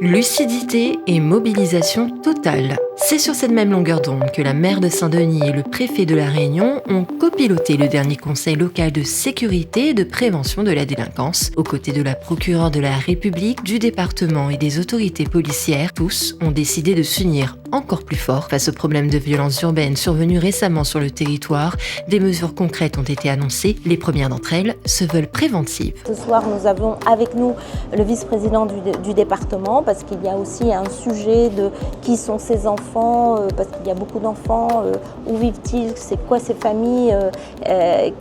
Lucidité et mobilisation totale. C'est sur cette même longueur d'onde que la maire de Saint-Denis et le préfet de La Réunion ont copiloté le dernier conseil local de sécurité et de prévention de la délinquance. Aux côtés de la procureure de la République, du département et des autorités policières, tous ont décidé de s'unir encore plus fort face aux problèmes de violence urbaine survenus récemment sur le territoire. Des mesures concrètes ont été annoncées. Les premières d'entre elles se veulent préventives. Ce soir, nous avons avec nous le vice-président du département parce qu'il y a aussi un sujet de qui sont ces enfants, parce qu'il y a beaucoup d'enfants, où vivent-ils, c'est quoi ces familles,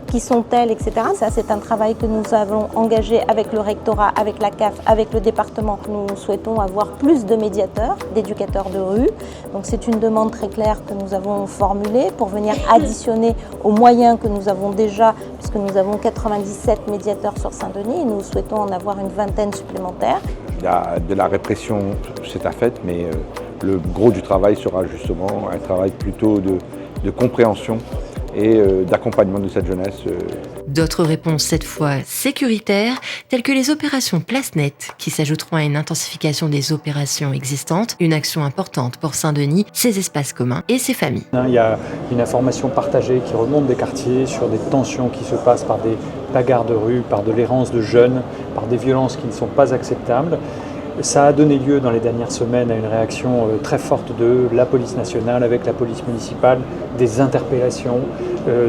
qui sont-elles, etc. Ça, c'est un travail que nous avons engagé avec le rectorat, avec la CAF, avec le département. Nous souhaitons avoir plus de médiateurs, d'éducateurs de rue. Donc c'est une demande très claire que nous avons formulée pour venir additionner aux moyens que nous avons déjà, puisque nous avons 97 médiateurs sur Saint-Denis et nous souhaitons en avoir une vingtaine supplémentaires. De la répression, c'est un fait, mais le gros du travail sera justement un travail plutôt de compréhension et d'accompagnement de cette jeunesse. D'autres réponses cette fois sécuritaires, telles que les opérations Place Nette, qui s'ajouteront à une intensification des opérations existantes, une action importante pour Saint-Denis, ses espaces communs et ses familles. Il y a une information partagée qui remonte des quartiers sur des tensions qui se passent par des bagarres de rue, par de l'errance de jeunes, par des violences qui ne sont pas acceptables. Ça a donné lieu dans les dernières semaines à une réaction très forte de la police nationale avec la police municipale, des interpellations,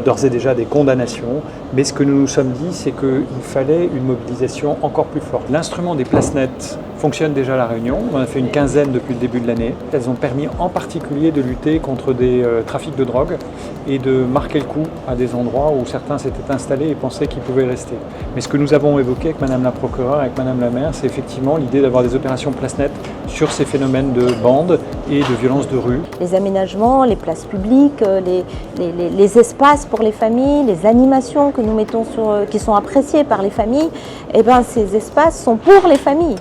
d'ores et déjà des condamnations. Mais ce que nous nous sommes dit, c'est qu'il fallait une mobilisation encore plus forte. L'instrument des places nettes fonctionne déjà à La Réunion. On en a fait une quinzaine depuis le début de l'année. Elles ont permis en particulier de lutter contre des trafics de drogue et de marquer le coup à des endroits où certains s'étaient installés et pensaient qu'ils pouvaient rester. Mais ce que nous avons évoqué avec Madame la procureure, avec Madame la maire, c'est effectivement l'idée d'avoir des opérations place nette sur ces phénomènes de bande et de violence de rue. Les aménagements, les places publiques, les espaces pour les familles, les animations que nous mettons qui sont appréciées par les familles, eh ben, ces espaces sont pour les familles.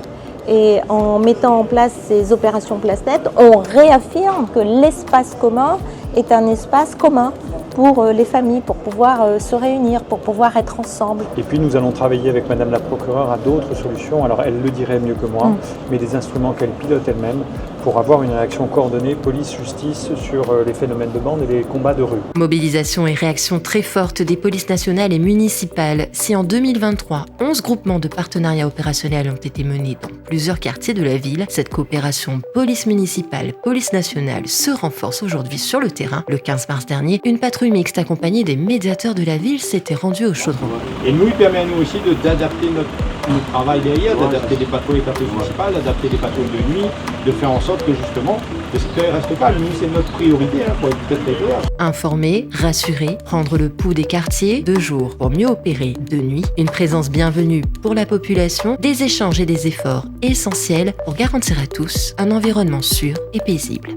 Et en mettant en place ces opérations place nette, on réaffirme que l'espace commun est un espace commun pour les familles, pour pouvoir se réunir, pour pouvoir être ensemble. Et puis nous allons travailler avec Madame la procureure à d'autres solutions, alors elle le dirait mieux que moi, mais des instruments qu'elle pilote elle-même pour avoir une réaction coordonnée police-justice sur les phénomènes de bande et les combats de rue. Mobilisation et réaction très forte des polices nationales et municipales. Si en 2023, 11 groupements de partenariat opérationnel ont été menés dans plusieurs quartiers de la ville, cette coopération police municipale, police nationale se renforce aujourd'hui sur le terrain. Le 15 mars dernier, une patrouille mixte accompagnée des médiateurs de la ville s'était rendue au Chaudron. Et nous, il permet à nous aussi d'adapter notre travail derrière, d'adapter des patrouilles municipales, d'adapter des patrouilles de nuit, de faire en sorte que justement le secteur reste calme. Nous, c'est notre priorité, pour être très clair. Informer, rassurer, prendre le pouls des quartiers de jour pour mieux opérer de nuit, une présence bienvenue pour la population, des échanges et des efforts essentiels pour garantir à tous un environnement sûr et paisible.